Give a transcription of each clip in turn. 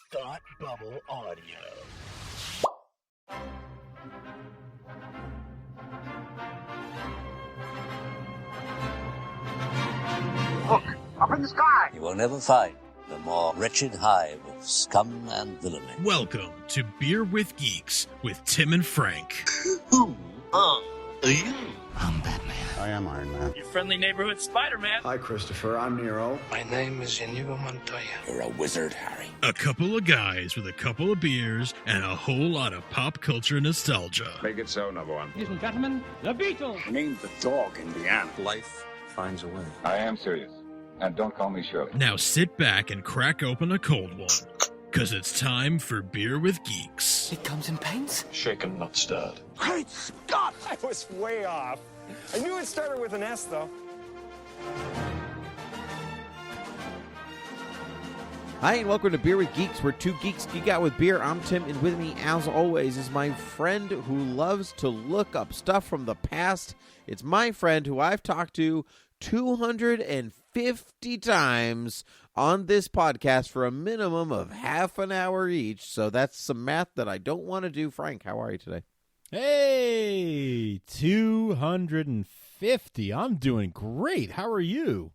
Thought Bubble Audio. Look, up in the sky. You will never find the more wretched hive of scum and villainy. Welcome to Beer with Geeks with Tim and Frank. Who are you? I'm Batman. I am Iron Man. Your friendly neighborhood Spider-Man. Hi, Christopher. I'm Nero. My name is Inigo Montoya. You're a wizard, Harry. A couple of guys with a couple of beers and a whole lot of pop culture nostalgia. Make it so, number one. Ladies and gentlemen, the Beatles. Name the dog in the animal. Life finds a way. I am serious. And don't call me Shirley. Now sit back and crack open a cold one, because it's time for Beer with Geeks. It comes in paints? Shaken, not stirred. Great Scott! I was way off. I knew it started with an S, though. Hi, and welcome to Beer with Geeks, where two geeks geek out with beer. I'm Tim, and with me, as always, is my friend who loves to look up stuff from the past. It's my friend who I've talked to 250 times on this podcast for a minimum of half an hour each. So that's some math that I don't want to do. Frank, how are you today? Hey, 250. I'm doing great. How are you?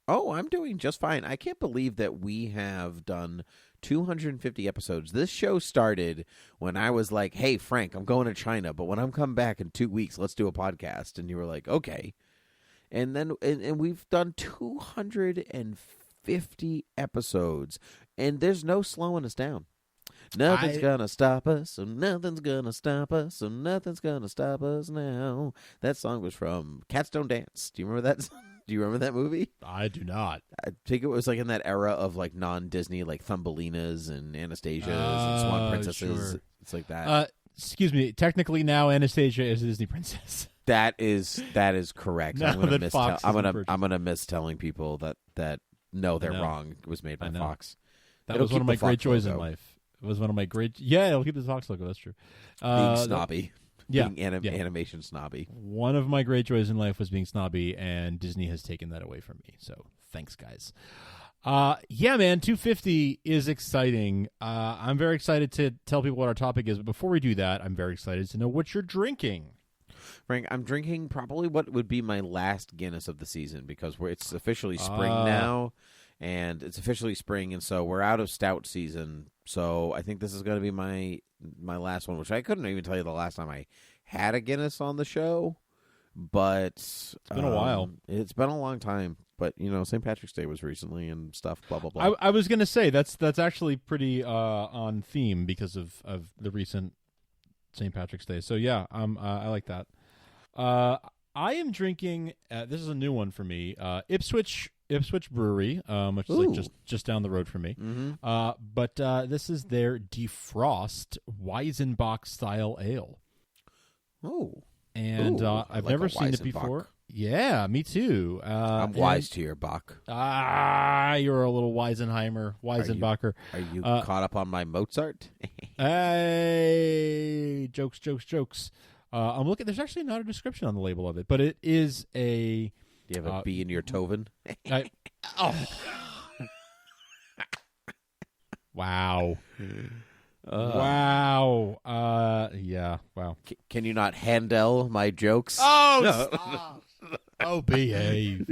Oh, I'm doing just fine. I can't believe that we have done 250 episodes. This show started when I was like, hey, Frank, I'm going to China, but when I'm coming back in 2 weeks, let's do a podcast. And you were like, okay. And then and we've done 250 episodes, and there's no slowing us down. Nothing's gonna stop us, so nothing's gonna stop us, so nothing's gonna stop us now. That song was from Cats Don't Dance. Do you remember that song? Do you remember that movie? I do not. I think it was like in that era of like non-Disney, like Thumbelinas and Anastasias and Swan Princesses. Sure. It's like that. Excuse me. Technically, now Anastasia is a Disney princess. That is correct. I'm gonna miss telling people that no, they're wrong. It was made by Fox. That was one of my great joys in life. It was one of my great. Yeah, it'll keep the Fox logo. That's true. Being snobby. Being animation snobby. One of my great joys in life was being snobby, and Disney has taken that away from me. So thanks, guys. Yeah, man, 250 is exciting. I'm very excited to tell people what our topic is. But before we do that, I'm very excited to know what you're drinking. Frank, I'm drinking probably what would be my last Guinness of the season because it's officially spring now, and it's officially spring, and so we're out of Stout season. So I think this is going to be my last one, which I couldn't even tell you the last time I had a Guinness on the show, but it's been a while. It's been a long time, but St. Patrick's Day was recently and stuff. Blah blah blah. I was going to say that's actually pretty on theme because of the recent St. Patrick's Day. So yeah, I like that. I am drinking. This is a new one for me. Ipswich Brewery, which is like just down the road from me. Mm-hmm. But this is their defrost Weizenbock style ale. Oh, and I've never seen it before. Yeah, me too. I'm wise to your Bach. You're a little Weizenbacher. Are you caught up on my Mozart? Hey, jokes. I'm looking. There's actually not a description on the label of it, but it is a. Do you have a bee in your Toven? Wow. Wow. Yeah. Wow. Can you not handle my jokes? Oh, no. Oh, behave.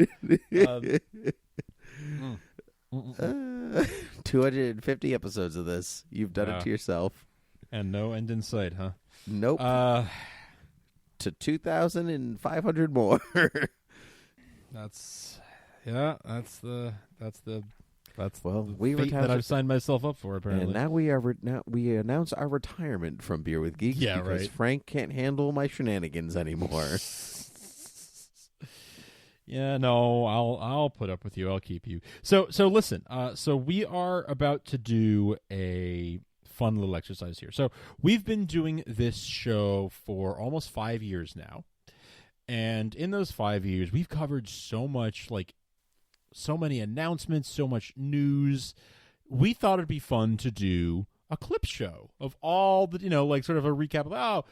250 episodes of this. You've done it to yourself. And no end in sight, huh? Nope. To 2,500 more. That's the we fate that I've signed myself up for, apparently. And now we announce our retirement from Beer with Geeks because Frank can't handle my shenanigans anymore. Yeah, no, I'll put up with you. I'll keep you. So listen. So we are about to do a fun little exercise here. So we've been doing this show for almost 5 years now. And in those 5 years, we've covered so much, like so many announcements, so much news. We thought it'd be fun to do a clip show of all the, like sort of a recap of,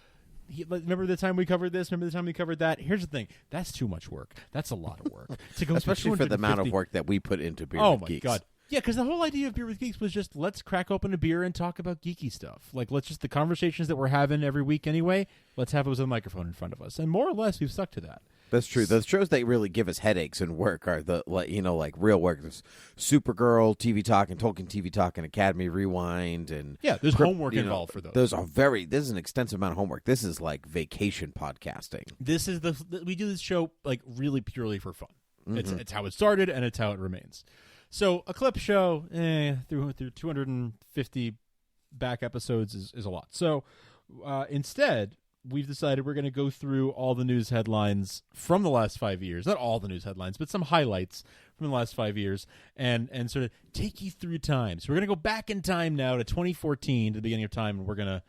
remember the time we covered this? Remember the time we covered that? Here's the thing. That's too much work. That's a lot of work. To go especially for the amount of work that we put into Beer with Geeks. Oh, my God. Yeah, because the whole idea of Beer with Geeks was just let's crack open a beer and talk about geeky stuff. Like, let's just the conversations that we're having every week anyway, let's have it with a microphone in front of us. And more or less, we've stuck to that. That's true. The shows that really give us headaches and work are the like real work. There's Supergirl, TV Talk, and Tolkien TV Talk, and Academy Rewind, and there's homework involved for those. Those are this is an extensive amount of homework. This is like vacation podcasting. This is we do this show like really purely for fun. It's how it started and it's how it remains. So a clip show through 250 back episodes is a lot. So instead, we've decided we're going to go through all the news headlines from the last 5 years. Not all the news headlines, but some highlights from the last 5 years and sort of take you through time. So we're going to go back in time now to 2014, to the beginning of time, and we're going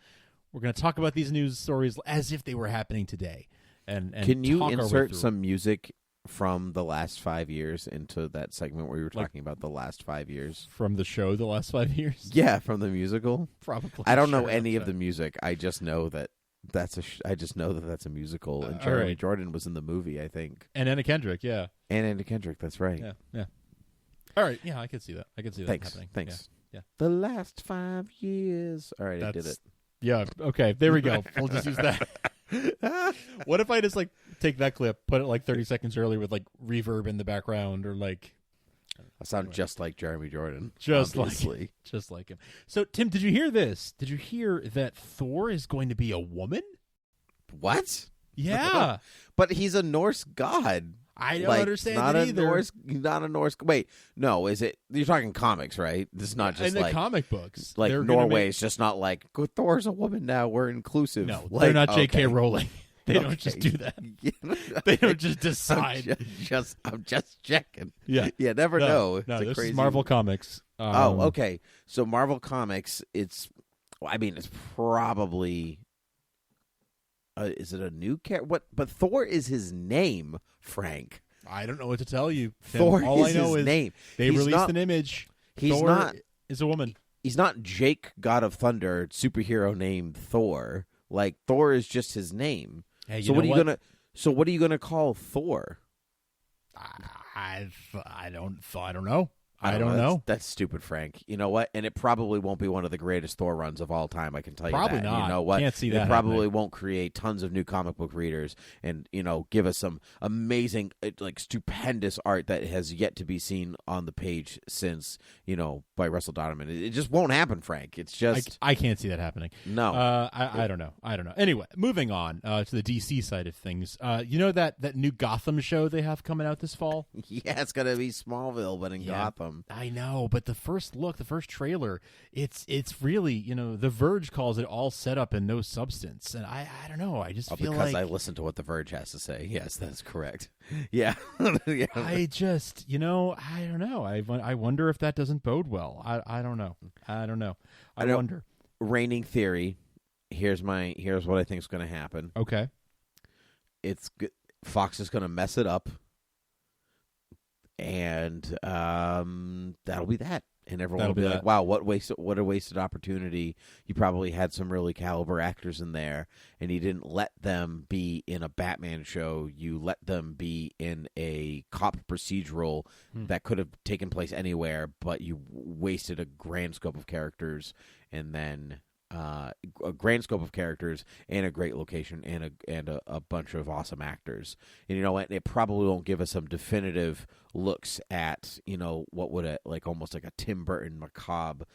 to talk about these news stories as if they were happening today. And can you talk insert some music from the last 5 years into that segment where you were talking about the last 5 years? From the show, the last 5 years? Yeah, from the musical. Probably. I don't know any of the music. I just know that that's a musical, and Jeremy Jordan was in the movie, I think. And Anna Kendrick, yeah. And Anna Kendrick, that's right. Yeah. All right, yeah, I can see that. Happening. Thanks. Yeah. The last 5 years. All right, I did it. Yeah, okay, there we go. We'll just use that. What if I just like take that clip, put it like 30 seconds earlier with like reverb in the background, or like I sound just like Jeremy Jordan. Just like him. So Tim, did you hear this? Did you hear that Thor is going to be a woman? What? Yeah. But he's a Norse god. I don't understand it either. Not a Norse. Wait, no, is it? You're talking comics, right? This is not just in like the comic books. Like Norway's just not like Thor's a woman now. We're inclusive. No, like, they're not J.K. Rowling. They don't just do that. They don't just decide. I'm just checking. Yeah, never know. No, this crazy... is Marvel Comics. Okay. So Marvel Comics, it's probably. Is it a new character? What? But Thor is his name, Frank. I don't know what to tell you. Thor All is I know his is name. They released an image. Thor is a woman. He's not Jake, God of Thunder, superhero named Thor. Like Thor is just his name. Hey, so what are you gonna call Thor? I don't know. I don't know. That's stupid, Frank. You know what? And it probably won't be one of the greatest Thor runs of all time. I can tell you that. Probably not. You know what? Can't see that. It probably happening. won't create tons of new comic book readers, and give us some amazing, like stupendous art that has yet to be seen on the page since by Russell Donovan. It just won't happen, Frank. It's just I can't see that happening. No. I don't know. Anyway, moving on to the DC side of things. That new Gotham show they have coming out this fall? Yeah, it's gonna be Smallville, but in Gotham. I know, but the first trailer, it's really, The Verge calls it all setup and no substance, and I don't know. I just feel because like I listen to what The Verge has to say. Yes, that's correct. Yeah, yeah. I just, I don't know. I wonder if that doesn't bode well. I don't know. I wonder. Reigning theory. Here's what I think is going to happen. Okay. Fox is going to mess it up. And that'll be that. And everyone will be like, wow, what a wasted opportunity. You probably had some really caliber actors in there, and you didn't let them be in a Batman show. You let them be in a cop procedural that could have taken place anywhere, but you wasted a grand scope of characters, and then a grand scope of characters and a great location and a bunch of awesome actors. And you know what? It probably won't give us some definitive looks at what would almost like a Tim Burton macabre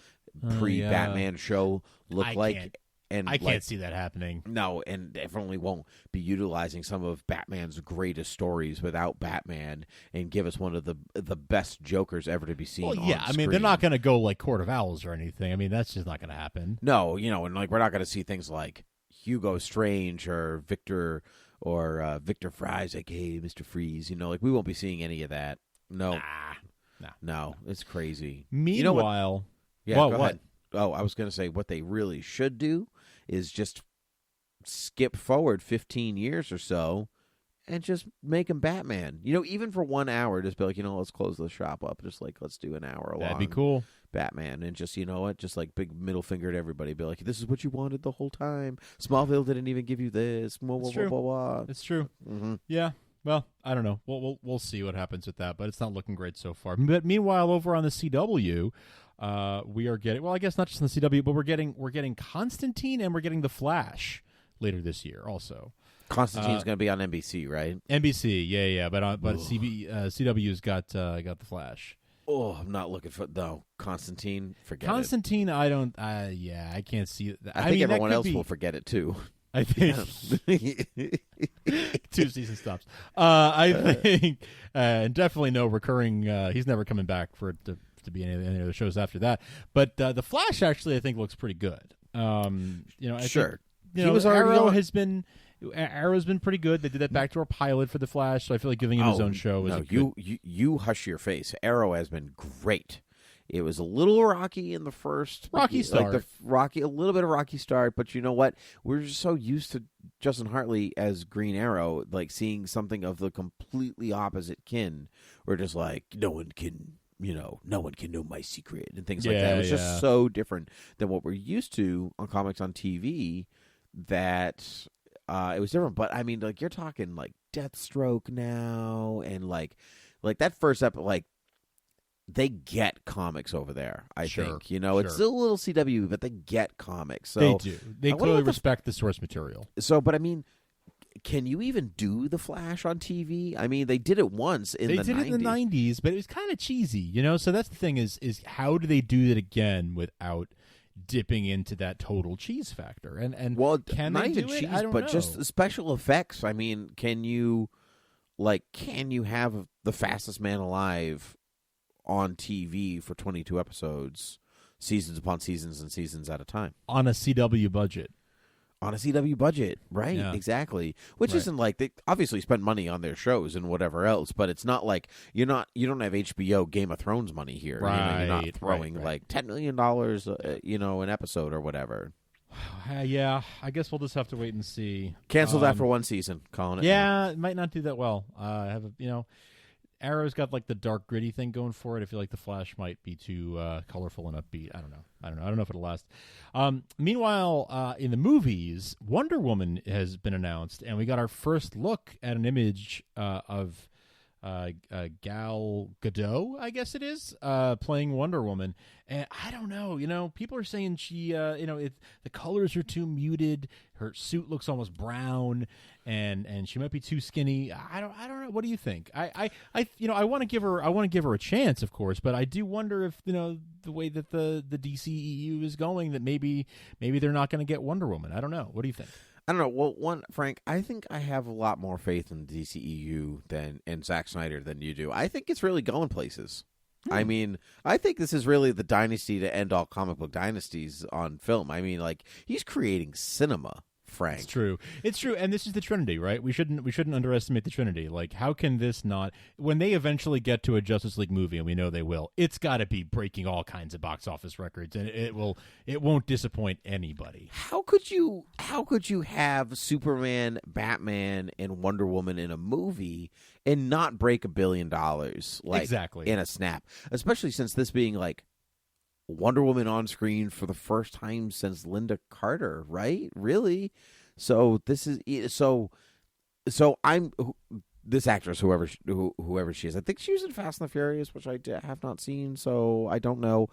pre-Batman show look like. And I can't see that happening. No, and definitely won't be utilizing some of Batman's greatest stories without Batman and give us one of the best Jokers ever to be seen. Well, yeah, on I mean, screen. they're not going to go like Court of Owls or anything. I mean, that's just not going to happen. No, and we're not going to see things like Hugo Strange or Victor Fries, aka Mr. Freeze. We won't be seeing any of that. No, no, it's crazy. Meanwhile, go ahead. Oh, I was going to say what they really should do is just skip forward 15 years or so and just make him Batman. Even for 1 hour, just be like, let's close the shop up. Just let's do an hour long. That'd be cool. Batman, and just, just like big middle finger to everybody. Be like, this is what you wanted the whole time. Smallville didn't even give you this. Blah, blah, it's true. blah, blah, blah. It's true. Mm-hmm. Yeah. Well, I don't know. We'll see what happens with that, but it's not looking great so far. But meanwhile, over on the CW, we are getting, well, I guess not just on the CW, but we're getting Constantine and we're getting The Flash later this year also. Constantine's going to be on NBC, right? NBC, yeah, but CW's got The Flash. Oh, I'm not looking for Constantine. Forget Constantine, I don't. I can't see it. I think everyone else will forget it too. I think 2 season stops. I think, and definitely no recurring. He's never coming back for it to be any of the shows after that. But the Flash actually, I think, looks pretty good. I sure. think, he was Arrow's been pretty good. They did that backdoor pilot for the Flash, so I feel like giving him his own show is you hush your face. Arrow has been great. It was a little rocky in the first start. A little bit of rocky start, but you know what? We're just so used to Justin Hartley as Green Arrow, like seeing something of the completely opposite kin. We're just like, no one can know my secret and things like that. It was just so different than what we're used to on comics on TV that it was different. But I mean, like, you're talking like Deathstroke now, and like that first episode, like, they get comics over there, I think. It's still a little CW, but they get comics. So they do. They clearly respect the source material. So, but I mean, can you even do The Flash on TV? I mean, they did it once in the 90s. They did it in the 90s, but it was kind of cheesy, So that's the thing is how do they do it again without dipping into that total cheese factor? And well, can not they even do it? cheese, I don't but know. just the special effects. I mean, can you have the fastest man alive on TV for 22 episodes, seasons upon seasons and seasons at a time? On a CW budget. On a CW budget, right? Yeah. Exactly. Which isn't like, they obviously spend money on their shows and whatever else, but it's not like you don't have HBO Game of Thrones money here. Right. You're not throwing like $10 million, an episode or whatever. Yeah, I guess we'll just have to wait and see. Canceled after one season, calling it. Yeah, it might not do that well. Arrow's got like the dark gritty thing going for it. I feel like the Flash might be too colorful and upbeat. I don't know. I don't know if it'll last. Meanwhile, in the movies, Wonder Woman has been announced, and we got our first look at an image of Gal Gadot, I guess it is, playing Wonder Woman. And I don't know. People are saying she, the colors are too muted. Her suit looks almost brown, and she might be too skinny. I don't know. What do you think? I want to give her a chance, of course, but I do wonder if the way that the DCEU is going, that maybe they're not going to get Wonder Woman. I don't know. What do you think? I don't know. Well, Frank, I think I have a lot more faith in the DCEU and Zack Snyder than you do. I think it's really going places. I mean, I think this is really the dynasty to end all comic book dynasties on film. I mean, like, he's creating cinema, Frank. It's true, and this is the Trinity, right? We shouldn't underestimate the Trinity. Like, how can this not? When they eventually get to a Justice League movie, and we know they will, it's got to be breaking all kinds of box office records, and it won't disappoint anybody. How could you have Superman, Batman, and Wonder Woman in a movie and not break $1 billion exactly in a snap? Especially since this being like Wonder Woman on screen for the first time since Linda Carter, right? Really? So this is so I'm this actress, whoever she is. I think she was in Fast and the Furious, which I have not seen, so I don't know.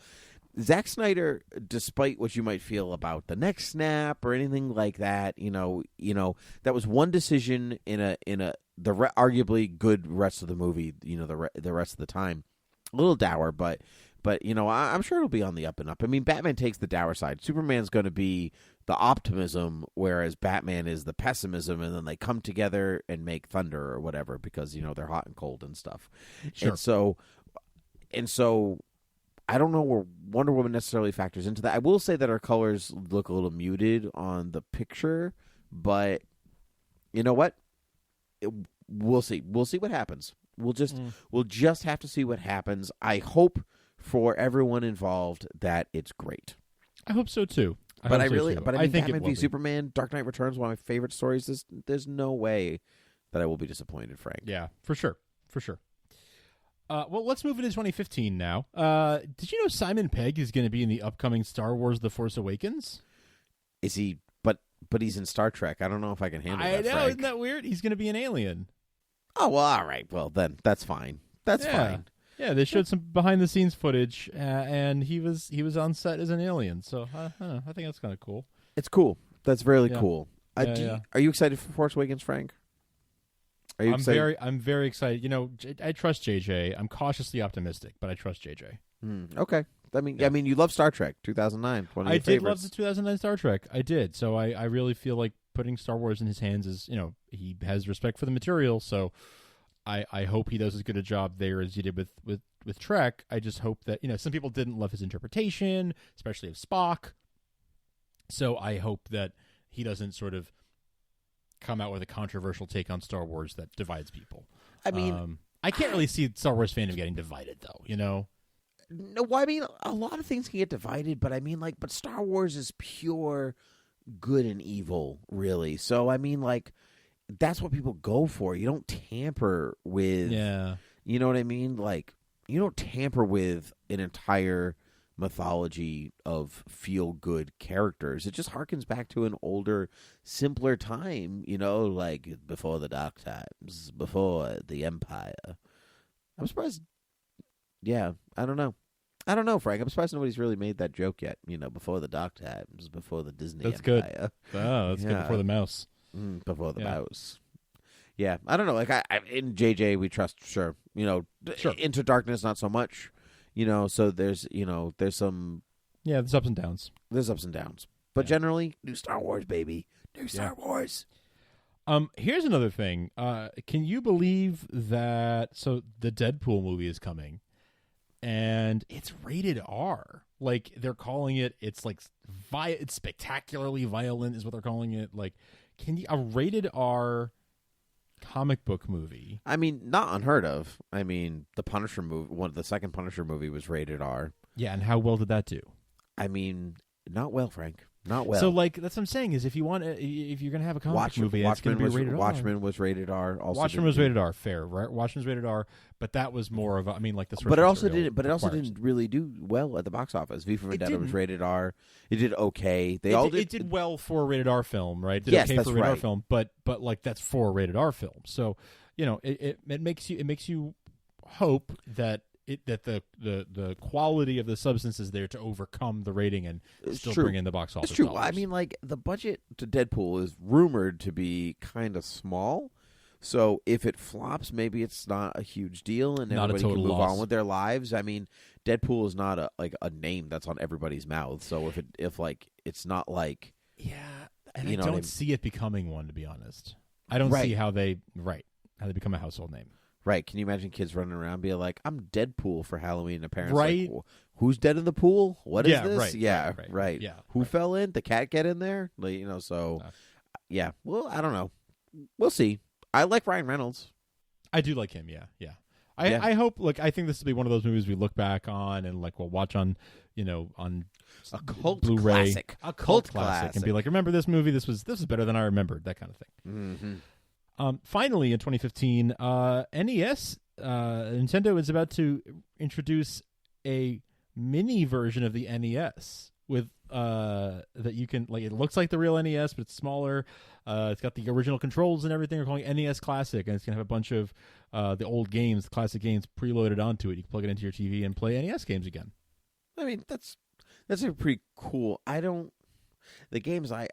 Zack Snyder, despite what you might feel about the next snap or anything like that, that was one decision in arguably good rest of the movie. The rest of the time, a little dour, but I'm sure it'll be on the up and up. I mean, Batman takes the dour side. Superman's going to be the optimism, whereas Batman is the pessimism, and then they come together and make thunder or whatever because they're hot and cold and stuff. Sure. And so I don't know where Wonder Woman necessarily factors into that. I will say that her colors look a little muted on the picture, but you know what? We'll see. We'll see what happens. We'll just have to see what happens. I hope for everyone involved that it's great. I hope so too. But I mean, think Batman v Superman, Dark Knight Returns, one of my favorite stories. There's no way that I will be disappointed, Frank. Yeah, for sure. Well, let's move into 2015 now. Did you know Simon Pegg is going to be in the upcoming Star Wars: The Force Awakens? Is he? But he's in Star Trek. I don't know if I can handle that. I know, Frank. isn't that weird? He's going to be an alien. Oh, well, all right. Well, then that's fine. That's fine. Yeah, they showed some behind the scenes footage, and he was on set as an alien. So I don't know. I think that's kind of cool. It's cool. That's really Yeah. cool. Yeah. Are you excited for Force Awakens, Frank? Are you excited? I'm very excited. You know, I trust JJ. I'm cautiously optimistic, but I trust JJ. Okay. I mean, you love Star Trek 2009. One of I your did favorites. love the 2009 Star Trek. I did. So I really feel like putting Star Wars in his hands is, you know, he has respect for the material. So I hope he does as good a job there as he did with Trek. I just hope that, you know, some people didn't love his interpretation, especially of Spock. So I hope that he doesn't sort of come out with a controversial take on Star Wars that divides people. I mean, I can't really see Star Wars fandom getting divided, though, you know? No, I mean, a lot of things can get divided, but I mean, like, but Star Wars is pure good and evil, really. So, I mean, like, that's what people go for. You don't tamper with, you know what I mean? Like, you don't tamper with an entire mythology of feel-good characters. It just harkens back to an older, simpler time, you know, like before the Dark Times, before the Empire. I'm surprised. Yeah, I don't know, Frank. I'm surprised nobody's really made that joke yet. You know, before the Dark Times, before the Disney Empire. Good. Oh, that's good. Before the mouse. Before the mouse. Yeah, I don't know. Like, I in JJ we trust, sure. You know, Into Darkness not so much. You know, so there's some. Yeah, there's ups and downs. But generally, new Star Wars, baby. New Star Wars. Here's another thing. Can you believe that? So the Deadpool movie is coming, and it's rated R. Like they're calling it. It's like it's spectacularly violent, is what they're calling it. Like, a rated R comic book movie? I mean, not unheard of. I mean, the Punisher movie, the second Punisher movie was rated R. Yeah, and how well did that do? I mean, not well, Frank. Not well. So, like, that's what I'm saying is if you're gonna have a comic book movie, it's gonna be rated R. Watchmen was rated R. Watchmen was rated R. Fair, right? Watchmen's rated R, but that was more of like the. But it also didn't really do well at the box office. V for Vendetta was rated R. It did okay. It did well for a rated R film, right? Did yes, okay that's for a rated right. R film, but like that's for a rated R film. So, you know, it makes you hope that the quality of the substance is there to overcome the rating and still bring in the box office. It's true. dollars. I mean, like, the budget to Deadpool is rumored to be kind of small. So if it flops, maybe it's not a huge deal, and not everybody can move loss. on with their lives. I mean, Deadpool is not a name that's on everybody's mouth. So if it's not like, and I don't see it becoming one, to be honest. I don't see how they become a household name. Right. Can you imagine kids running around being like, I'm Deadpool for Halloween, and parents right. like, who's dead in the pool? What is this? Right. Right. Yeah. Who fell in? The cat get in there? Like, you know, so yeah. Well, I don't know. We'll see. I like Ryan Reynolds. I do like him, yeah. I hope, I think this will be one of those movies we look back on and we'll watch on a cult Blu-ray, classic. A cult classic, and be like, remember this movie? This was better than I remembered. That kind of thing. Mm-hmm. Finally, in 2015, NES, Nintendo is about to introduce a mini version of the NES with that you can it looks like the real NES, but it's smaller. It's got the original controls and everything. We're calling it NES Classic, and it's gonna have a bunch of the old games, the classic games, preloaded onto it. You can plug it into your TV and play NES games again. I mean, that's a pretty cool. The games I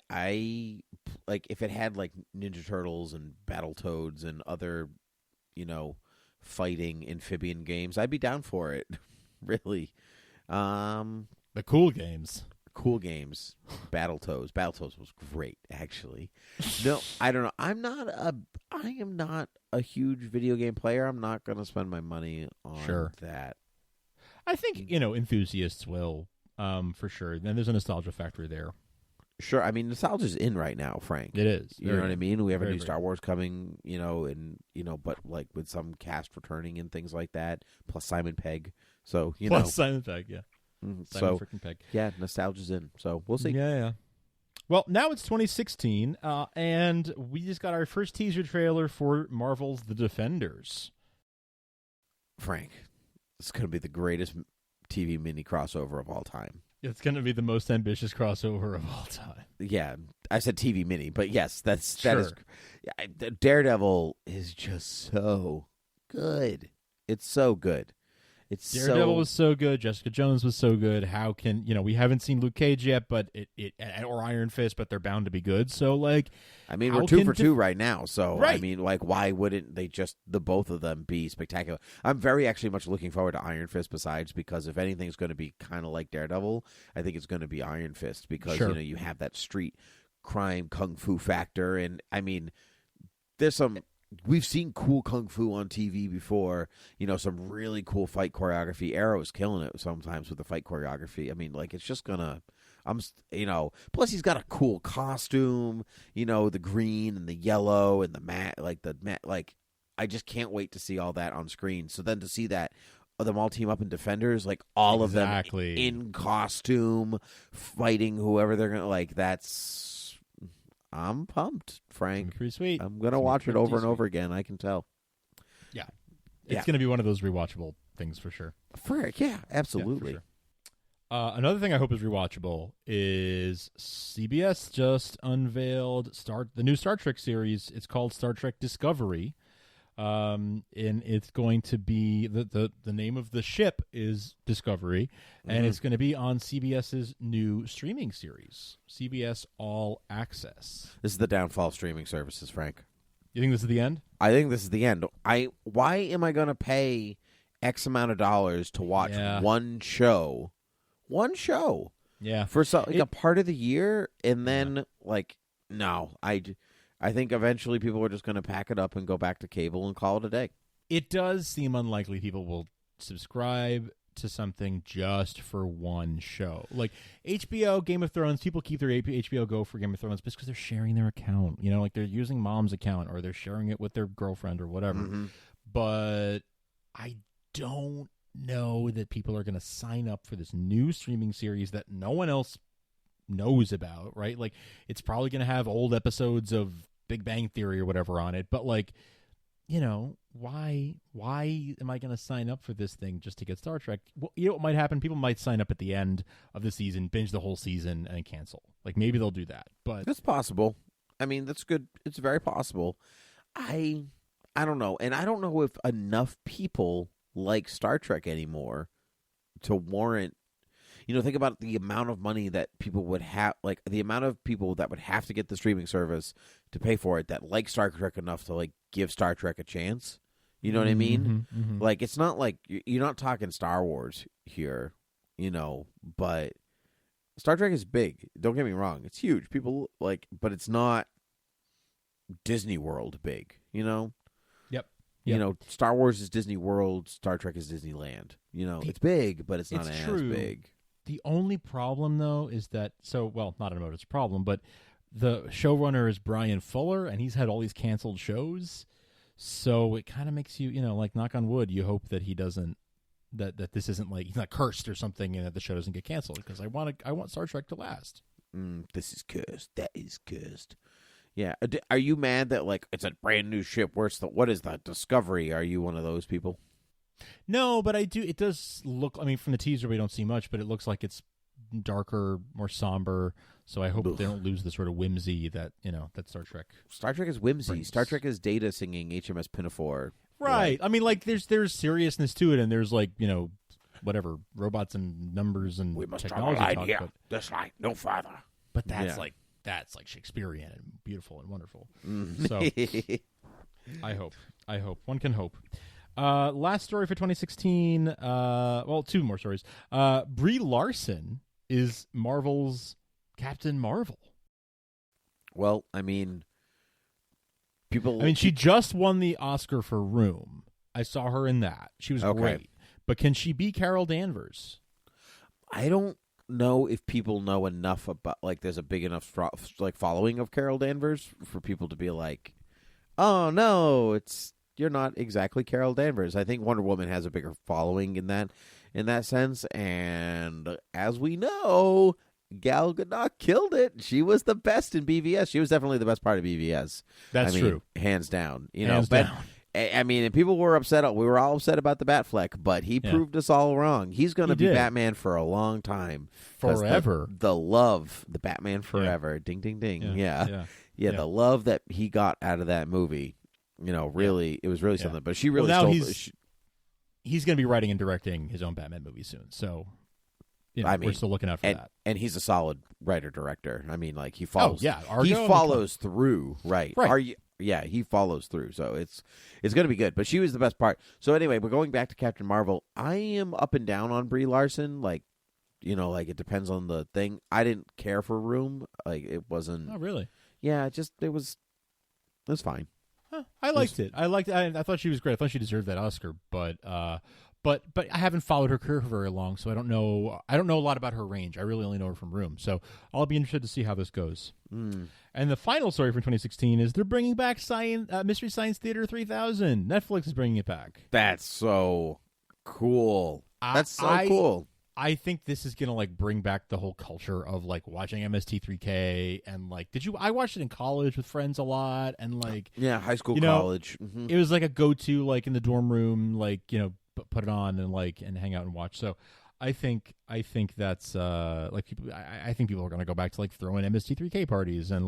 like, if it had like Ninja Turtles and Battletoads and other, fighting amphibian games, I'd be down for it. Really. The cool games. Battletoads. Battletoads was great, actually. No, I don't know. I am not a huge video game player. I'm not going to spend my money on that. I think, enthusiasts will, for sure. And there's a nostalgia factor there. Sure. I mean, nostalgia's in right now, Frank. It is. You know what I mean? We have a new Star Wars coming, but like with some cast returning and things like that, plus Simon Pegg. So, Plus Simon Pegg, yeah. Simon freaking Pegg. Yeah, nostalgia's in. So, we'll see. Yeah. Well, now it's 2016, and we just got our first teaser trailer for Marvel's The Defenders. Frank, it's going to be the greatest TV mini crossover of all time. It's going to be the most ambitious crossover of all time. Yeah, I said TV mini, but yes, that Sure. is. Daredevil is just so good. It's so good. Daredevil was so good. Jessica Jones was so good. How can we haven't seen Luke Cage yet, but or Iron Fist, but they're bound to be good. So like, I mean, we're 2 for 2 right now. So Right. I mean, like, why wouldn't they just the both of them be spectacular? I'm very actually much looking forward to Iron Fist. Besides, because if anything's going to be kind of like Daredevil, I think it's going to be Iron Fist because Sure. you have that street crime kung fu factor, and I mean, there's some. We've seen cool kung fu on TV before, some really cool fight choreography. Arrow's killing it sometimes with the fight choreography. I mean, like, it's just gonna, plus he's got a cool costume, the green and the yellow and the matte, I just can't wait to see all that on screen. So then to see that, them all team up in Defenders, like all of them in costume, fighting whoever they're gonna, like, I'm pumped, Frank. Pretty sweet. I'm going to watch it over and over again. I can tell. Yeah. It's going to be one of those rewatchable things for sure. Yeah, absolutely. Yeah, for sure. Another thing I hope is rewatchable is CBS just unveiled the new Star Trek series. It's called Star Trek Discovery. And it's going to be the name of the ship is Discovery, and it's going to be on CBS's new streaming series, CBS All Access. This is the downfall of streaming services, Frank. You think this is the end? I think this is the end. Why am I going to pay X amount of dollars to watch one show? One show. Yeah. For a part of the year, and then no, I think eventually people are just going to pack it up and go back to cable and call it a day. It does seem unlikely people will subscribe to something just for one show. Like HBO, Game of Thrones, people keep their HBO Go for Game of Thrones just because they're sharing their account. Like they're using mom's account or they're sharing it with their girlfriend or whatever. Mm-hmm. But I don't know that people are going to sign up for this new streaming series that no one else knows about, right? Like, it's probably going to have old episodes of Big Bang Theory or whatever on it, but why am I going to sign up for this thing just to get Star Trek? Well, what might happen? People might sign up at the end of the season, binge the whole season, and cancel. Like, maybe they'll do that, but it's possible. I mean, that's good. It's very possible. I don't know, and I don't know if enough people like Star Trek anymore to warrant. Think about the amount of money that people would have, like the amount of people that would have to get the streaming service to pay for it that like Star Trek enough to give Star Trek a chance. You know what I mean? Mm-hmm. Like, it's not like you're not talking Star Wars here, but Star Trek is big. Don't get me wrong. It's huge. People but it's not Disney World big, Yep. Star Wars is Disney World, Star Trek is Disneyland. It's big, but it's not as big. The only problem, though, is that not a it's a problem, but the showrunner is Brian Fuller, and he's had all these canceled shows. So it kind of makes you, knock on wood, you hope that he doesn't, that this isn't he's not cursed or something, and that the show doesn't get canceled, because I want Star Trek to last. This is cursed. That is cursed. Yeah. Are you mad that it's a brand new ship? What is that Discovery? Are you one of those people? No, but I do. It does look. I mean, from the teaser, we don't see much, but it looks like it's darker, more somber. So I hope they don't lose the sort of whimsy that that Star Trek. Star Trek is whimsy. brings. Star Trek is Data singing HMS Pinafore. Right. I mean, there's seriousness to it, and there's whatever robots and numbers and we must technology draw a line talk, here. but This line, no farther. But that's that's Shakespearean and beautiful and wonderful. So I hope one can hope. Last story for 2016. Two more stories. Brie Larson is Marvel's Captain Marvel. Well, I mean, she just won the Oscar for Room. I saw her in that. She was great. But can she be Carol Danvers? I don't know if people know enough about there's a big enough following of Carol Danvers for people to be like, oh no, you're not exactly Carol Danvers. I think Wonder Woman has a bigger following in that sense, and as we know, Gal Gadot killed it. She was the best in BVS. She was definitely the best part of BVS. That's true, hands down. Hands down. I mean, and people were upset. We were all upset about the Batfleck, but he proved us all wrong. He's going to be Batman for a long time. Forever. The Batman Forever. Yeah. Ding, ding, ding. Yeah. The love that he got out of that movie, really, it was really something. But she really he's going to be writing and directing his own Batman movie soon. So, we're still looking out for that. And he's a solid writer-director. I mean, like, he follows. Oh, yeah. Argo, he follows through, right. Yeah, he follows through, so it's going to be good. But she was the best part. So anyway, we're going back to Captain Marvel. I am up and down on Brie Larson. Like, it depends on the thing. I didn't care for Room. Like, it wasn't. Oh, really? Yeah, it was fine. Huh, I liked it. I thought she was great. I thought she deserved that Oscar, but I haven't followed her career for very long, so I don't know a lot about her range. I really only know her from Room, so I'll be interested to see how this goes. And the final story from 2016 is they're bringing back Mystery Science Theater 3000. Netflix is bringing it back. That's so cool. Cool. I think this is gonna bring back the whole culture of watching MST3K and I watched it in college with friends a lot and high school, college. Mm-hmm. It was a go-to in the dorm room put it on and hang out and watch. So I think that's people. I think people are going to go back to throwing MST3K parties and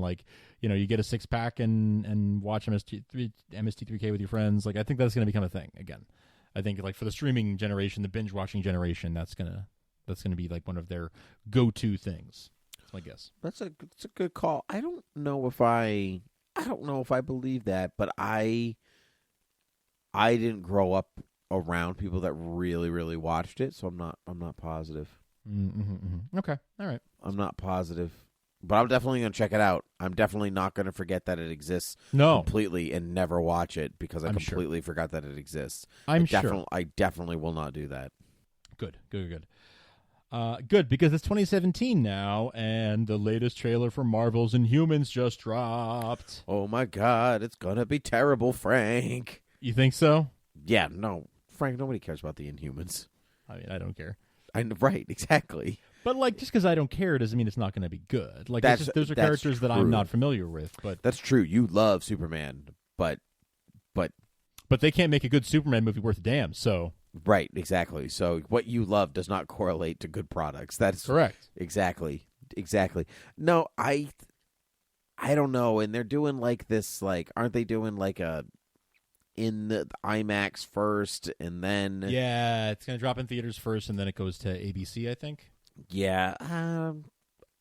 you get a 6-pack and watch MST3K with your friends. I think that's going to become a thing again. I think for the streaming generation, the binge watching generation, that's gonna be one of their go-to things. That's my guess. That's a good call. I don't know if I believe that, but I didn't grow up around people that really, really watched it, so I'm not positive. Mm-hmm. Okay, all right. I'm not positive, but I'm definitely going to check it out. I'm definitely not going to forget that it exists completely and never watch it because I completely forgot that it exists. I definitely will not do that. Good. Good, because it's 2017 now, and the latest trailer for Marvel's Inhumans just dropped. Oh my God, it's going to be terrible, Frank. You think so? Yeah, no. Frank, nobody cares about the Inhumans. I mean, I don't care. Right, exactly. But just because I don't care doesn't mean it's not going to be good. Those are characters that I'm not familiar with. But that's true. You love Superman, but they can't make a good Superman movie worth a damn. So right, exactly. So what you love does not correlate to good products. That's correct. Exactly. No, I don't know. And they're doing this. Aren't they doing a in the IMAX first, and then it's going to drop in theaters first, and then it goes to ABC, I think. Yeah,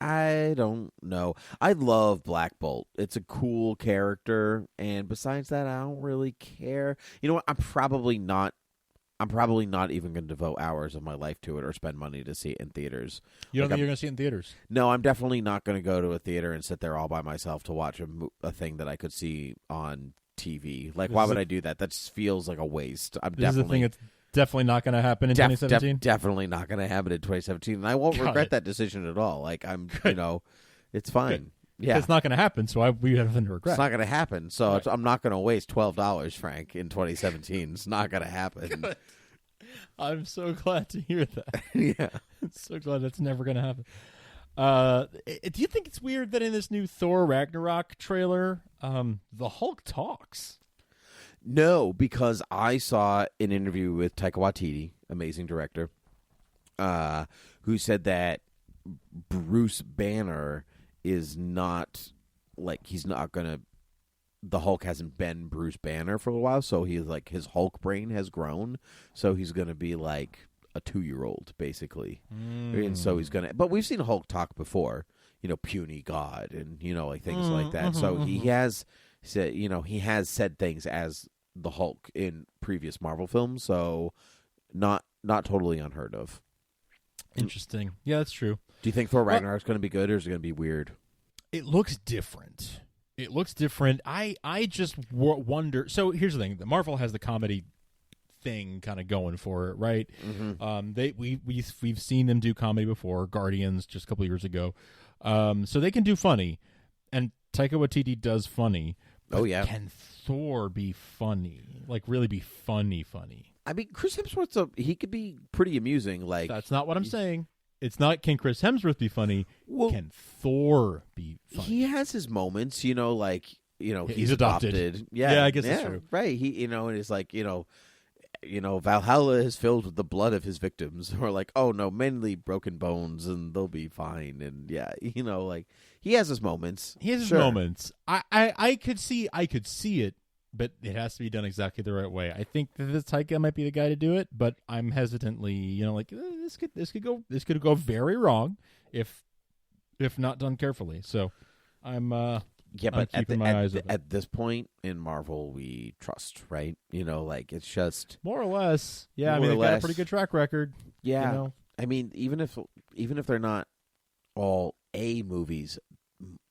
I don't know. I love Black Bolt. It's a cool character, and besides that, I don't really care. You know what? I'm probably not even going to devote hours of my life to it or spend money to see it in theaters. You don't think you're going to see it in theaters? No, I'm definitely not going to go to a theater and sit there all by myself to watch a thing that I could see on TV. Why would I do that? That just feels like a waste. This is the thing that's definitely not going to happen in 2017? Definitely not going to happen in 2017. And I won't regret that decision at all. It's fine. Good. Yeah. It's not going to happen, so we have nothing to regret. It's not going to happen, so I'm not going to waste $12, Frank, in 2017. It's not going to happen. Good. I'm so glad to hear that. Yeah. I'm so glad that's never going to happen. Do you think it's weird that in this new Thor Ragnarok trailer, the Hulk talks? No, because I saw an interview with Taika Waititi, amazing director, who said that Bruce Banner is not he's not gonna. The Hulk hasn't been Bruce Banner for a while, so he's his Hulk brain has grown, so he's gonna be a 2-year-old basically, and so he's gonna. But we've seen Hulk talk before, puny God, and things like that. So he has said, he has said things as the Hulk in previous Marvel films. So not totally unheard of. Interesting. Yeah, that's true. Do you think Thor Ragnarok's going to be good, or is it going to be weird? It looks different. I just wonder. So here's the thing: the Marvel has the comedy thing kind of going for it, right? Mm-hmm. We've seen them do comedy before. Guardians just a couple years ago, so they can do funny, and Taika Waititi does funny. Oh yeah, can Thor be funny? Really be funny? I mean, Chris Hemsworth's he could be pretty amusing. That's not what I'm saying. It's not can Chris Hemsworth be funny? Well, can Thor be funny? He has his moments, He's adopted. Yeah, I guess that's true. Right. He, and it's like, Valhalla is filled with the blood of his victims. Or like, oh no, mainly broken bones, and they'll be fine. And yeah, like he has his moments. He has his moments. I could see it, but it has to be done exactly the right way. I think that this Taika might be the guy to do it, but I'm hesitantly, this could go very wrong if not done carefully. So I'm but keeping my eyes open. At this point in Marvel, we trust, right? It's just more or less. Yeah, they've got a pretty good track record. Yeah, I mean, even if they're not all A movies,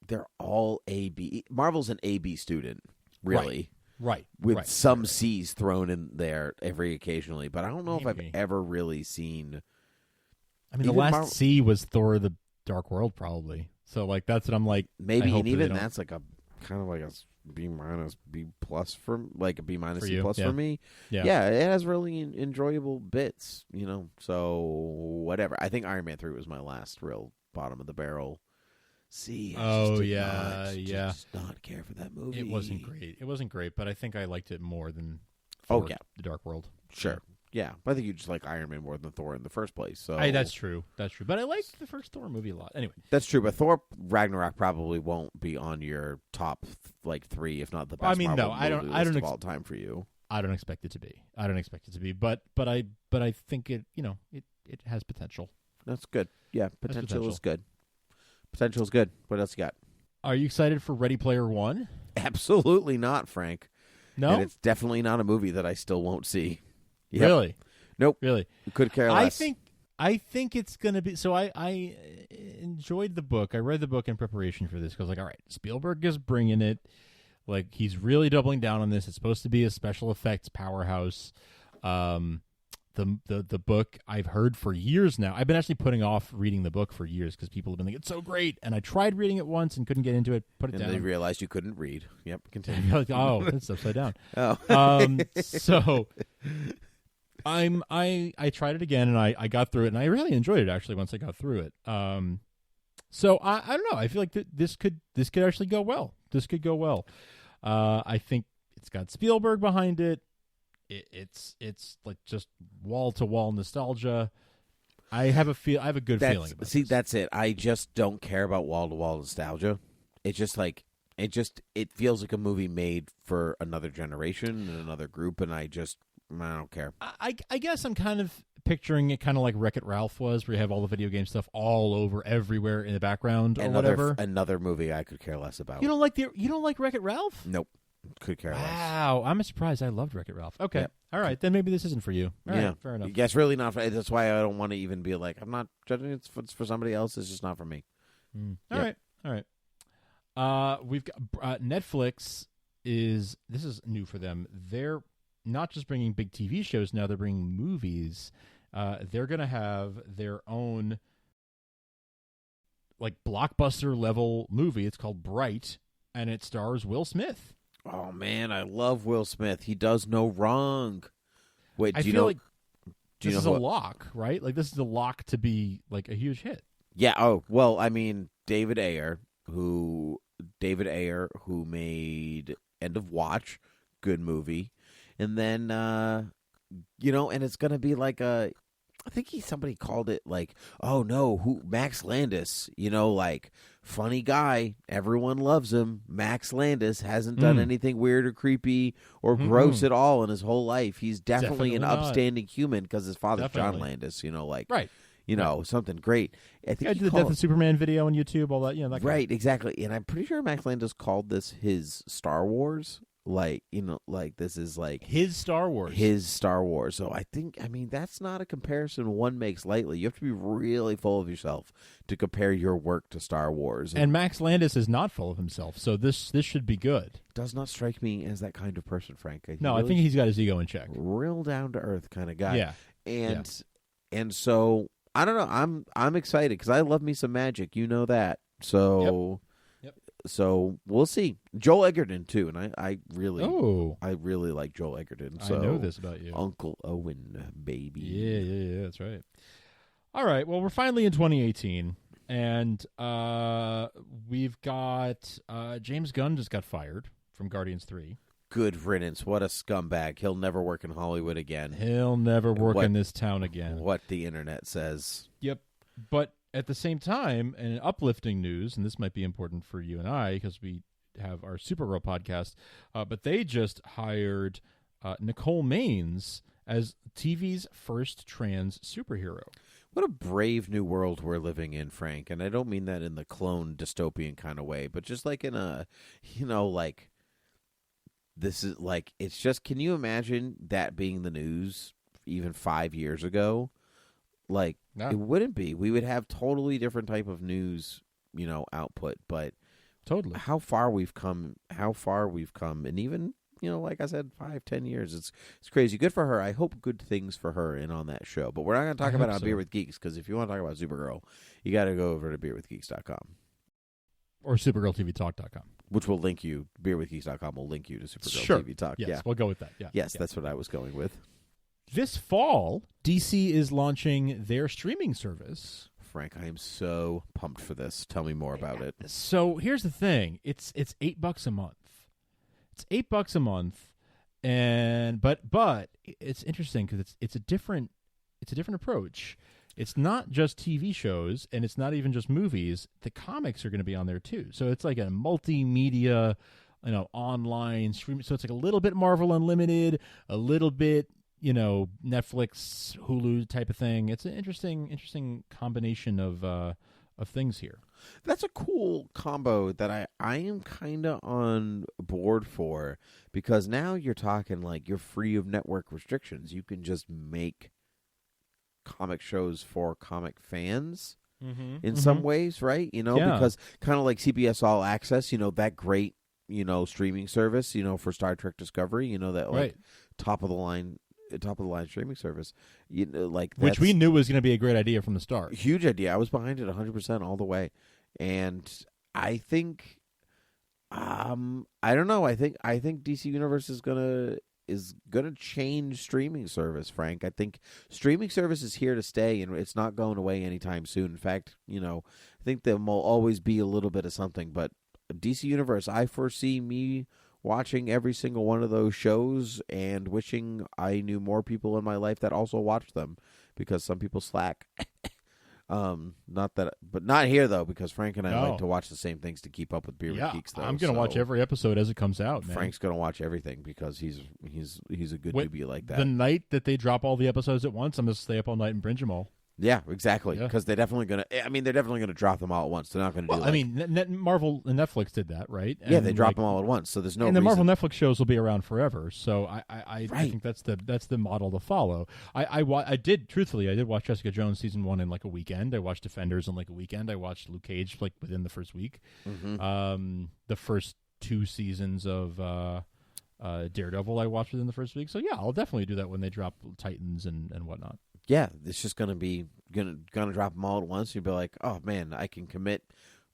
they're all A B. Marvel's an A B student, really. Right. With some C's thrown in there every occasionally, but I don't know if I've ever really seen. I mean, the last C was Thor: The Dark World, probably. So, like, that's what I'm like. Maybe, and even that's like a kind of like a B minus, B plus for like a B minus, C plus for me. Yeah, it has really enjoyable bits, So whatever. I think Iron Man 3 was my last real bottom of the barrel. See, just not care for that movie. It wasn't great, but I think I liked it more than Thor, The Dark World. Sure. Yeah, but I think you just like Iron Man more than Thor in the first place. So that's true. But I liked the first Thor movie a lot. Anyway, that's true. But Thor Ragnarok probably won't be on your top 3, if not the best. Marvel movie list of all time for you. I don't expect it to be. But I think it it has potential. That's good. Yeah, potential is good. Potential is good. What else you got? Are you excited for Ready Player One? Absolutely not, Frank. No? And it's definitely not a movie that I still won't see. Yep. Really? Nope. Really? Could care less. I think it's going to be... So I enjoyed the book. I read the book in preparation for this because I was like, all right, Spielberg is bringing it. Like, he's really doubling down on this. It's supposed to be a special effects powerhouse. The book I've heard for years now. I've been actually putting off reading the book for years because people have been like, it's so great. And I tried reading it once and couldn't get into it. Put it down. And then realized you couldn't read. Yep, continue. Like, oh, it's upside down. So I tried it again and I got through it and I really enjoyed it actually once I got through it. So I don't know. I feel like this could actually go well. This could go well. I think it's got Spielberg behind it. It's like just wall to wall nostalgia. I have a good feeling about this. That's it. I just don't care about wall to wall nostalgia. It's just like it feels like a movie made for another generation and another group, and I don't care. I guess I'm kind of picturing it kind of like Wreck-It Ralph was, where you have all the video game stuff all over everywhere in the background or whatever. Another movie I could care less about. You don't like Wreck-It Ralph? Nope. Could care less. Wow, I'm surprised. I loved Wreck-It Ralph. Okay, all right, then maybe this isn't for you. All right, fair enough. Yeah, it's really not. That's why I don't want to even be like, I'm not judging it. It's for somebody else. It's just not for me. All right. We've got Netflix. This is new for them. They're not just bringing big TV shows now. They're bringing movies. They're going to have their own like blockbuster level movie. It's called Bright, and it stars Will Smith. Oh man, I love Will Smith. He does no wrong. Wait, I feel like this is a lock, right? Like this is a lock to be like a huge hit. Yeah. Oh well, I mean David Ayer, who made End of Watch, good movie, and then and it's gonna be like I think somebody called it like, oh no, Max Landis, like funny guy, everyone loves him. Max Landis hasn't done anything weird or creepy or gross at all in his whole life. He's definitely an upstanding human because his father's John Landis, right. Something great. I think I did the Death of Superman video on YouTube, all that, that right, exactly. And I'm pretty sure Max Landis called this his Star Wars. Like, this is like his Star Wars. So that's not a comparison one makes lightly. You have to be really full of yourself to compare your work to Star Wars. And Max Landis is not full of himself, so this should be good. Does not strike me as that kind of person, Frank. I think he's got his ego in check. Real down to earth kind of guy. Yeah. And so I don't know. I'm excited because I love me some magic. You know that. So. Yep. So we'll see. Joel Egerton too, and I really like Joel Egerton. So I know this about you, Uncle Owen, baby. Yeah, that's right. All right, well, we're finally in 2018, and we've got James Gunn just got fired from Guardians 3. Good riddance. What a scumbag. He'll never work in Hollywood again. He'll never work in this town again. What the internet says. Yep. But at the same time, and uplifting news, and this might be important for you and I because we have our Supergirl podcast, but they just hired Nicole Maines as TV's first trans superhero. What a brave new world we're living in, Frank. And I don't mean that in the clone dystopian kind of way, but just like in a, like, this is like, it's just, can you imagine that being the news even 5 years ago? Like, no. It wouldn't be. We would have totally different type of news, output. But totally how far we've come, and even, like I said, 5-10 years, it's crazy. Good for her. I hope good things for her and on that show. But we're not going to talk about it on Beer with Geeks, because if you want to talk about Supergirl, you got to go over to beerwithgeeks.com. Or supergirltvtalk.com. Which will link you, beerwithgeeks.com will link you to Supergirl sure. TV Talk. Yes, yeah. We'll go with that. Yeah. Yes, yeah. That's what I was going with. This fall, DC is launching their streaming service. Frank, I am so pumped for this. Tell me more about it. So here's the thing: it's $8 a month. It's $8 a month, and but it's interesting because it's a different approach. It's not just TV shows, and it's not even just movies. The comics are going to be on there too. So it's like a multimedia, online stream. So it's like a little bit Marvel Unlimited, a little bit, Netflix, Hulu type of thing. It's an interesting combination of things here. That's a cool combo that I am kind of on board for, because now you're talking like you're free of network restrictions. You can just make comic shows for comic fans in some ways, right? Because kind of like CBS All Access, that great, streaming service, for Star Trek Discovery, that like top of the line streaming service, which we knew was going to be a great idea from the start. Huge idea. I was behind it 100% all the way, and I think, I don't know. I think DC Universe is gonna change streaming service, Frank. I think streaming service is here to stay, and it's not going away anytime soon. In fact, I think there will always be a little bit of something. But DC Universe, I foresee me watching every single one of those shows and wishing I knew more people in my life that also watched them, because some people slack. Not here though, because Frank and I like to watch the same things to keep up with Beer with Geeks. Though, I'm going to watch every episode as it comes out. Man. Frank's going to watch everything because he's a good newbie like that. The night that they drop all the episodes at once, I'm going to stay up all night and binge them all. Yeah, exactly. Because they're definitely going to drop them all at once. They're not going to do. Marvel and Netflix did that, right? And yeah, they drop them all at once. So there's no. And reason. the Marvel Netflix shows will be around forever. So I think that's the model to follow. I did watch Jessica Jones season 1 in like a weekend. I watched Defenders in like a weekend. I watched Luke Cage like within the first week. Mm-hmm. The first 2 seasons of Daredevil I watched within the first week. So yeah, I'll definitely do that when they drop Titans and whatnot. Yeah, it's just gonna drop them all at once. You'll be like, oh man, I can commit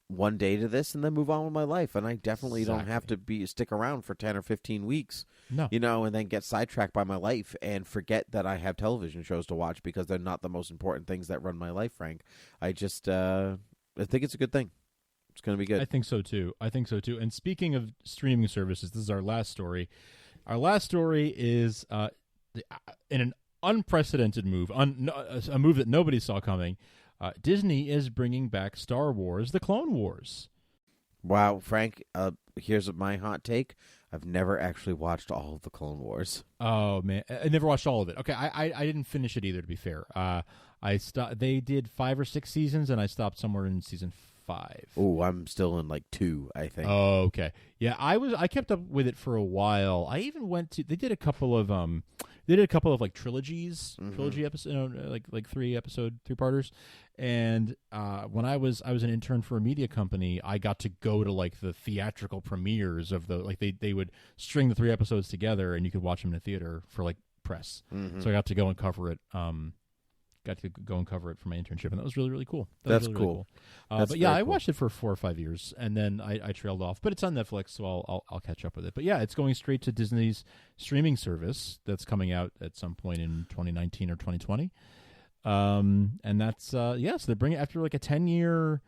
one day to this and then move on with my life, and I definitely don't have to stick around for 10 or 15 weeks. No, and then get sidetracked by my life and forget that I have television shows to watch because they're not the most important things that run my life. Frank, I just I think it's a good thing. It's gonna be good. I think so too. And speaking of streaming services, this is our last story. Our last story is in an unprecedented move, a move that nobody saw coming. Disney is bringing back Star Wars: The Clone Wars. Wow, Frank, here's my hot take. I've never actually watched all of the Clone Wars. Oh man, I never watched all of it. Okay, I didn't finish it either, to be fair. They did 5 or 6 seasons, and I stopped somewhere in season 5. Oh, I'm still in like 2, I think. Oh, okay. Yeah, I kept up with it for a while. I even went to. They did a couple of like trilogies, trilogy episode, like 3-parters. And when I was an intern for a media company, I got to go to like the theatrical premieres of they would string the 3 episodes together, and you could watch them in a theater for like press. Mm-hmm. So I got to go and cover it. For my internship, and that was really, really cool. That's really, cool. Really cool. But yeah, I watched it for 4 or 5 years, and then I trailed off. But it's on Netflix, so I'll catch up with it. But yeah, it's going straight to Disney's streaming service that's coming out at some point in 2019 or 2020. And that's so they're bringing after like a 10-year.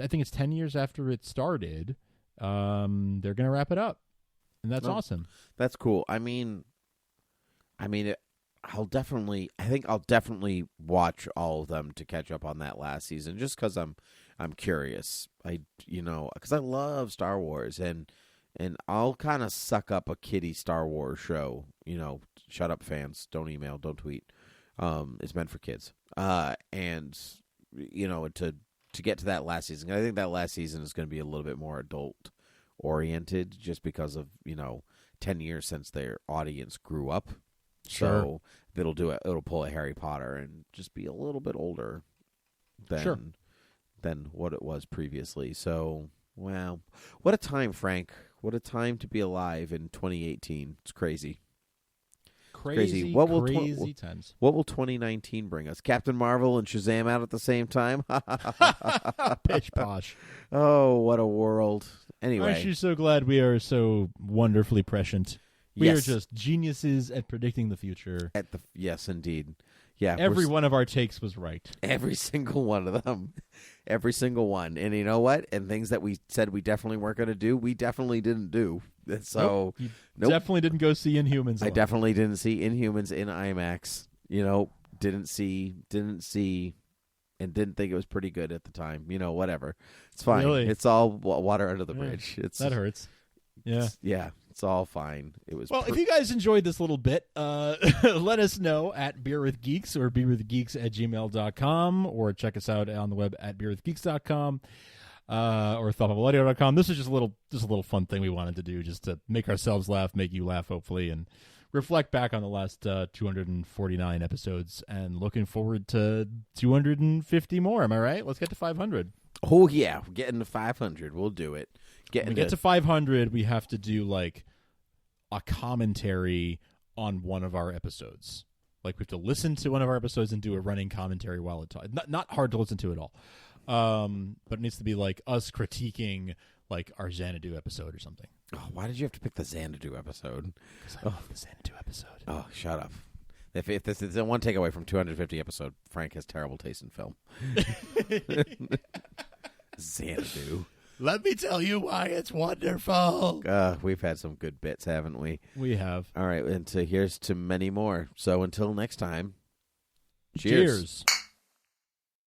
I think it's 10 years after it started. They're going to wrap it up. And that's awesome. That's cool. I mean, I think I'll definitely watch all of them to catch up on that last season, just because I'm curious. Because I love Star Wars, and I'll kind of suck up a kiddie Star Wars show. Shut up, fans. Don't email. Don't tweet. It's meant for kids. And to get to that last season, I think that last season is going to be a little bit more adult oriented, just because of 10 years since their audience grew up. Sure. So it'll pull a Harry Potter and just be a little bit older than what it was previously. So, wow. What a time, Frank. What a time to be alive in 2018. It's crazy. Crazy. Crazy times. What will 2019 bring us? Captain Marvel and Shazam out at the same time? Pitch posh. Oh, what a world. Anyway. Aren't you so glad we are so wonderfully prescient? We Yes. are just geniuses at predicting the future. Yes, indeed. Yeah, Every one of our takes was right. Every single one of them. Every single one. And you know what? And things that we said we definitely weren't going to do, we definitely didn't do. So, you definitely didn't go see Inhumans. I definitely didn't see Inhumans in IMAX. Didn't see, and didn't think it was pretty good at the time. Whatever. It's fine. Really? It's all water under the bridge. That hurts. Yeah. It's all fine. It was well. If you guys enjoyed this little bit, let us know at Beer with Geeks or beerwithgeeks@gmail.com, or check us out on the web at beerwithgeeks.com or thoughtbubble.audio.com. This is just a little fun thing we wanted to do, just to make ourselves laugh, make you laugh, hopefully, and reflect back on the last 249 episodes, and looking forward to 250 more. Am I right? Let's get to 500. Oh yeah, we're getting to 500. We'll do it. When we get to 500, we have to do like a commentary on one of our episodes. Like, we have to listen to one of our episodes and do a running commentary while it talks. Not hard to listen to at all, but it needs to be like us critiquing like our Xanadu episode or something. Oh, why did you have to pick the Xanadu episode? Because I love the Xanadu episode. Oh, shut up. If this is one takeaway from 250 episode, Frank has terrible taste in film. Xanadu. Let me tell you why it's wonderful. We've had some good bits, haven't we? We have. All right, and here's to many more. So until next time, Cheers.